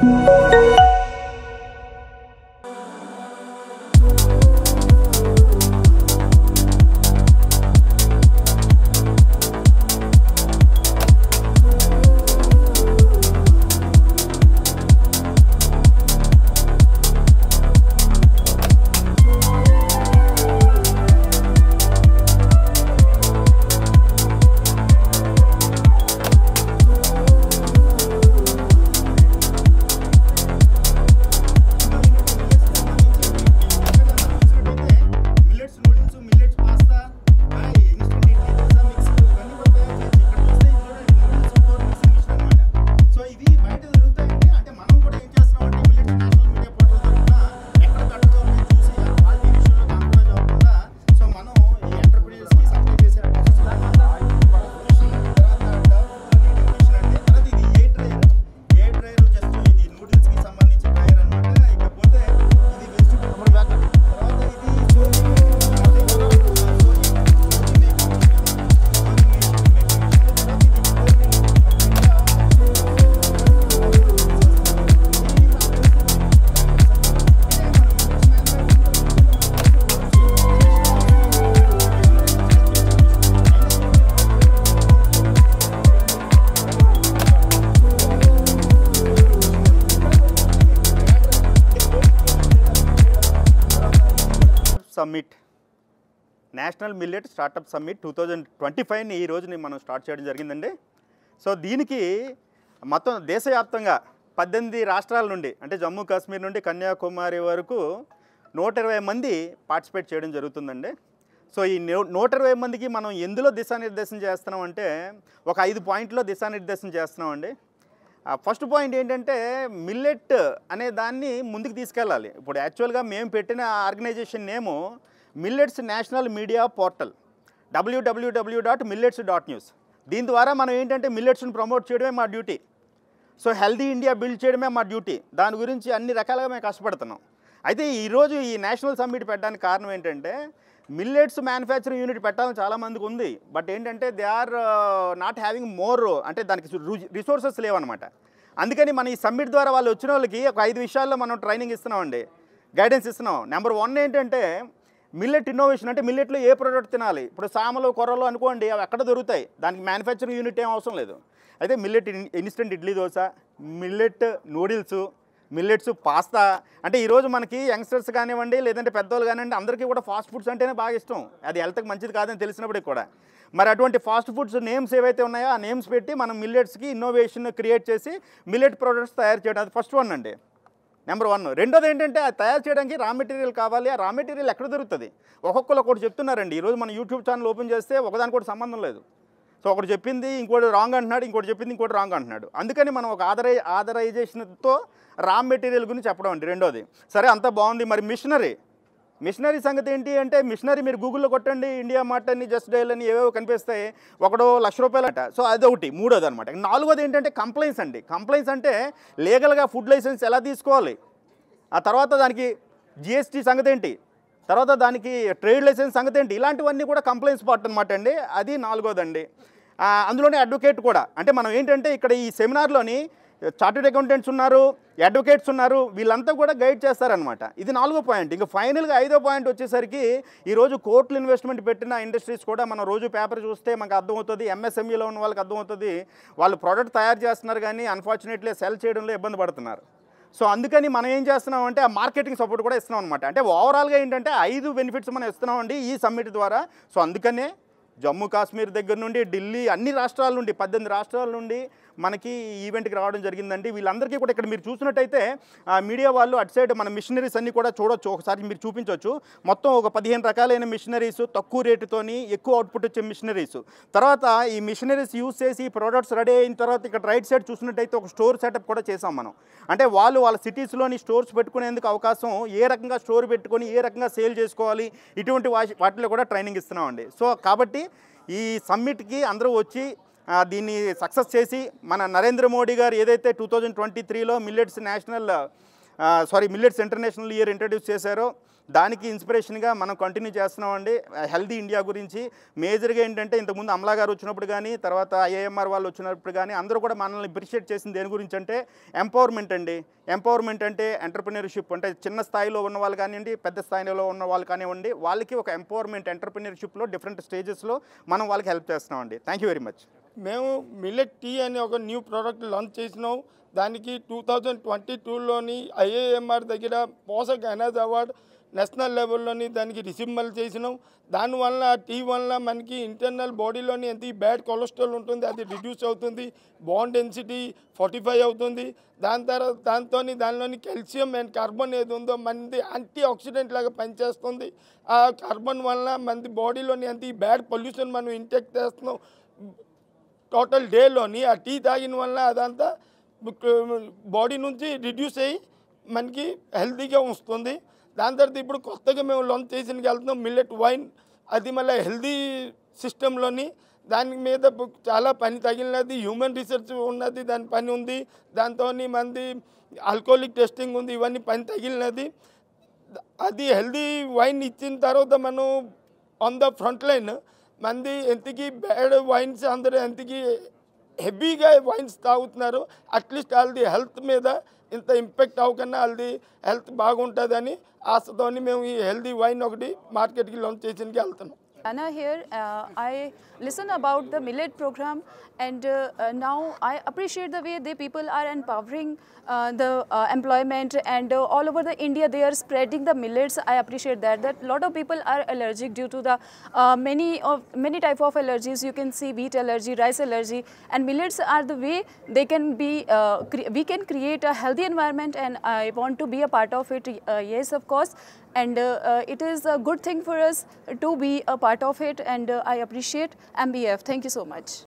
Summit national millet startup summit 2025ని ఈ రోజుని మనం స్టార్ట్ చేయడం జరిగిందండి. సో దీనికి మొత్తం దేశవ్యాప్తంగా 18 రాష్ట్రాల నుండి అంటే జమ్మూ కాశ్మీర్ నుండి కన్యాకుమారి వరకు 120 మంది పార్టిసిపేట్ చేయడం జరుగుతుందండి. సో ఈ 120 మందికి మనం ఎందులో దిశానిర్దేశం చేస్తున్నామంటే ఒక 5 పాయింట్లో దిశానిర్దేశం చేస్తున్నామండి. ఫస్ట్ పాయింట్ ఏంటంటే మిల్లెట్ అనే దాన్ని ముందుకు తీసుకెళ్ళాలి. ఇప్పుడు యాక్చువల్గా మేము పెట్టిన organisation name millets national media portal www.millets.news. దీని ద్వారా మనం ఏంటంటే మిల్లెట్స్ని ప్రమోట్ చేయడమే మా duty. So healthy India build చేయడమే మా డ్యూటీ. దాని గురించి అన్ని రకాలుగా మేము కష్టపడుతున్నాం. అయితే ఈరోజు ఈ నేషనల్ సమ్మిట్ పెట్టడానికి కారణం ఏంటంటే మిల్లెట్స్ మ్యానుఫ్యాక్చరింగ్ యూనిట్ పెట్టాలని చాలామందికి ఉంది. బట్ ఏంటంటే they are not having more అంటే దానికి రిసోర్సెస్ లేవన్నమాట. అందుకని మన ఈ సమ్మిట్ ద్వారా వాళ్ళు వచ్చిన వాళ్ళకి ఒక 5 విషయాల్లో మనం ట్రైనింగ్ ఇస్తున్నామండి, గైడెన్స్ ఇస్తున్నాం. నెంబర్ 1 ఏంటంటే మిల్లెట్ ఇన్నోవేషన్. అంటే మిల్లెట్లో ఏ ప్రోడక్ట్ తినాలి. ఇప్పుడు సామలు కొర్రలు అనుకోండి, అవి ఎక్కడ దొరుకుతాయి, దానికి మ్యానుఫ్యాక్చరింగ్ యూనిట్ ఏం అవసరం లేదు. అయితే millet instant idli dosa, millet noodles, millets pasta. అంటే ఈరోజు మనకి యంగ్స్టర్స్ కానివ్వండి లేదంటే పెద్దవాళ్ళు కానివ్వండి అందరికీ కూడా ఫాస్ట్ ఫుడ్స్ అంటేనే బాగా ఇష్టం. అది హెల్త్కి మంచిది కాదని తెలిసినప్పటికి కూడా మరి అటువంటి ఫాస్ట్ ఫుడ్స్ నేమ్స్ ఏవైతే ఉన్నాయో ఆ నేమ్స్ పెట్టి మనం మిల్లెట్స్కి ఇన్నోవేషన్ క్రియేట్ చేసి మిల్లెట్ ప్రోడక్ట్స్ తయారు చేయడం, అది ఫస్ట్ 1 అండి. నెంబర్ 1. రెండోది ఏంటంటే అది తయారు చేయడానికి రా మెటీరియల్ కావాలి. ఆ రా మెటీరియల్ ఎక్కడ దొరుకుతుంది? ఒక్కొక్కరు ఒకటి చెప్తున్నారండి. ఈరోజు మన యూట్యూబ్ ఛానల్ ఓపెన్ చేస్తే ఒకదానికి కూడా సంబంధం లేదు. సో ఒకటి చెప్పింది ఇంకోటి రాంగ్ అంటున్నాడు, ఇంకోటి చెప్పింది ఇంకోటి రాంగ్ అంటున్నాడు. అందుకని మనం ఒక ఆథరైజేషన్తో రా మెటీరియల్ గురించి చెప్పడం అండి రెండోది. సరే అంతా బాగుంది. మరి మిషనరీ సంగతి ఏంటి అంటే మిషనరీ మీరు గూగుల్లో కొట్టండి, ఇండియా మార్ట్ అని, జస్ట్ డైల్ అని ఏవేవో కనిపిస్తాయి. ఒకడో ₹1,00,000 అంట. సో అదొకటి. మూడోది అనమాట. 4వది ఏంటంటే కంప్లైంట్స్ అండి. కంప్లైంట్స్ అంటే లీగల్గా ఫుడ్ లైసెన్స్ ఎలా తీసుకోవాలి, ఆ తర్వాత దానికి జిఎస్టీ సంగతి ఏంటి, తర్వాత దానికి ట్రేడ్ లైసెన్స్ సంగతి ఏంటి, ఇలాంటివన్నీ కూడా కంప్లైంట్స్ పార్ట్ అనమాట అండి. అది 4వదండి. అందులోనే అడ్వకేట్ కూడా. అంటే మనం ఏంటంటే ఇక్కడ ఈ సెమినార్లోని చార్టెడ్ అకౌంటెంట్స్ ఉన్నారు, అడ్వకేట్స్ ఉన్నారు, వీళ్ళంతా కూడా గైడ్ చేస్తారనమాట. ఇది 4వ పాయింట్. ఇంకా ఫైనల్గా 5వ పాయింట్ వచ్చేసరికి ఈరోజు కోర్టులు ఇన్వెస్ట్మెంట్ పెట్టిన ఇండస్ట్రీస్ కూడా మనం రోజు పేపర్ చూస్తే మనకు అర్థమవుతుంది. ఎంఎస్ఎంఈలో ఉన్న వాళ్ళకి అర్థమవుతుంది. వాళ్ళు ప్రోడక్ట్ తయారు చేస్తున్నారు కానీ అన్ఫార్చునేట్లీ సెల్ చేయడంలో ఇబ్బంది పడుతున్నారు. సో అందుకని మనం ఏం చేస్తున్నాం అంటే ఆ మార్కెటింగ్ సపోర్ట్ కూడా ఇస్తున్నాం అనమాట. అంటే ఓవరాల్గా ఏంటంటే 5 బెనిఫిట్స్ మనం ఇస్తున్నామండి ఈ సమ్మిట్ ద్వారా. సో అందుకనే జమ్మూ కాశ్మీర్ దగ్గర నుండి ఢిల్లీ అన్ని రాష్ట్రాల నుండి 18 రాష్ట్రాల నుండి మనకి ఈవెంట్కి రావడం జరిగిందండి. వీళ్ళందరికీ కూడా ఇక్కడ మీరు చూసినట్టయితే మీడియా వాళ్ళు అటు సైడ్ మన మిషనరీస్ అన్నీ కూడా చూడొచ్చు, ఒకసారి మీరు చూపించవచ్చు. మొత్తం ఒక 15 రకాలైన మిషనరీస్, తక్కువ రేటుతోని ఎక్కువ అవుట్పుట్ వచ్చే మిషనరీస్. తర్వాత ఈ మిషనరీస్ యూజ్ చేసి ప్రోడక్ట్స్ రెడీ అయిన తర్వాత ఇక్కడ రైట్ సైడ్ చూసినట్టయితే ఒక స్టోర్ సెటప్ కూడా చేసాం మనం. అంటే వాళ్ళ సిటీస్లోని స్టోర్స్ పెట్టుకునేందుకు అవకాశం, ఏ రకంగా స్టోర్ పెట్టుకొని ఏ రకంగా సేల్ చేసుకోవాలి, ఇటువంటి వాటిలో కూడా ట్రైనింగ్ ఇస్తున్నామండి. సో కాబట్టి ఈ సమ్మిట్కి అందరూ వచ్చి దీన్ని సక్సెస్ చేసి మన నరేంద్ర మోడీ గారు ఏదైతే 2023లో మిల్లెట్స్ ఇంటర్నేషనల్ ఇయర్ ఇంట్రడ్యూస్ చేశారో దానికి ఇన్స్పిరేషన్గా మనం కంటిన్యూ చేస్తున్నామండి హెల్దీ ఇండియా గురించి. మేజర్గా ఏంటంటే ఇంతకుముందు అమలా గారు వచ్చినప్పుడు కానీ, తర్వాత ఐఏఎంఆర్ వాళ్ళు వచ్చినప్పుడు కానీ అందరూ కూడా మనల్ని అప్రిషియేట్ చేసింది దేని గురించి అంటే ఎంపవర్మెంట్ అండి. ఎంపవర్మెంట్ అంటే ఎంటర్‌ప్రెన్యూర్‌షిప్ అంటే చిన్న స్థాయిలో ఉన్న వాళ్ళు కానివ్వండి, పెద్ద స్థాయిలో ఉన్న వాళ్ళు కానివ్వండి, వాళ్ళకి ఒక ఎంపవర్మెంట్ ఎంటర్‌ప్రెన్యూర్‌షిప్‌లో డిఫరెంట్ స్టేజెస్లో మనం వాళ్ళకి హెల్ప్ చేస్తున్నామండి. Thank you very much. మేము మిల్లెట్ టీ అనే ఒక న్యూ ప్రోడక్ట్ లాంచ్ చేసినాం. దానికి 2022లోని ఐఏఎంఆర్ దగ్గర పోషక్ ఎనర్జీ అవార్డ్ నేషనల్ లెవెల్లోని దానికి రిసీవల్ చేసినాం. దానివల్ల టీ వల్ల మనకి ఇంటర్నల్ బాడీలోని ఎంత బ్యాడ్ కొలెస్ట్రాల్ ఉంటుంది అది రిడ్యూస్ అవుతుంది, బాండ్ డెన్సిటీ 45 అవుతుంది. దానిలోని కాల్షియం అండ్ కార్బన్ ఏది ఉందో మనది యాంటీ ఆక్సిడెంట్ లాగా పనిచేస్తుంది. ఆ కార్బన్ వల్ల మనది బాడీలోని ఎంత బ్యాడ్ పొల్యూషన్ మనం ఇంటెక్ట్ చేస్తున్నాం టోటల్ డేలోని ఆ టీ తాగిన వల్ల అదంతా బాడీ నుంచి రిడ్యూస్ అయ్యి మనకి హెల్తీగా వస్తుంది. దాని తర్వాత ఇప్పుడు కొత్తగా మేము లాంచ్ చేసినకి వెళ్తున్నాం మిల్లెట్ వైన్. అది మళ్ళీ హెల్తీ సిస్టంలోని దాని మీద చాలా పని తగిలినది, హ్యూమన్ రీసెర్చ్ ఉన్నది, దాని పని ఉంది. దాంతో మంది ఆల్కహాలిక్ టెస్టింగ్ ఉంది, ఇవన్నీ పని తగిలినది. అది హెల్తీ వైన్ ఇచ్చిన తర్వాత మనం ఆన్ ద ఫ్రంట్ లైన్ మంది ఎంతకి బ్యాడ్ వైన్స్ అందరూ ఎంతకి హెవీగా వైన్స్ తాగుతున్నారు. అట్లీస్ట్ వాళ్ళది హెల్త్ మీద ఇంత ఇంపాక్ట్ అవ్వకుండా వాళ్ళది హెల్త్ బాగుంటుందని ఆశతోని మేము ఈ హెల్తీ వైన్ ఒకటి మార్కెట్కి లాంచ్ చేసినకి వెళ్తున్నాం. Anna here, I listen about the millet program, and now I appreciate the way the people are empowering the employment, and all over the India they are spreading the millets. I appreciate that lot of people are allergic due to the many type of allergies. You can see wheat allergy, rice allergy, and millets are the way they can be we can create a healthy environment, and I want to be a part of it. Yes, of course. And it is a good thing for us to be a part of it, and I appreciate MBF. Thank you so much.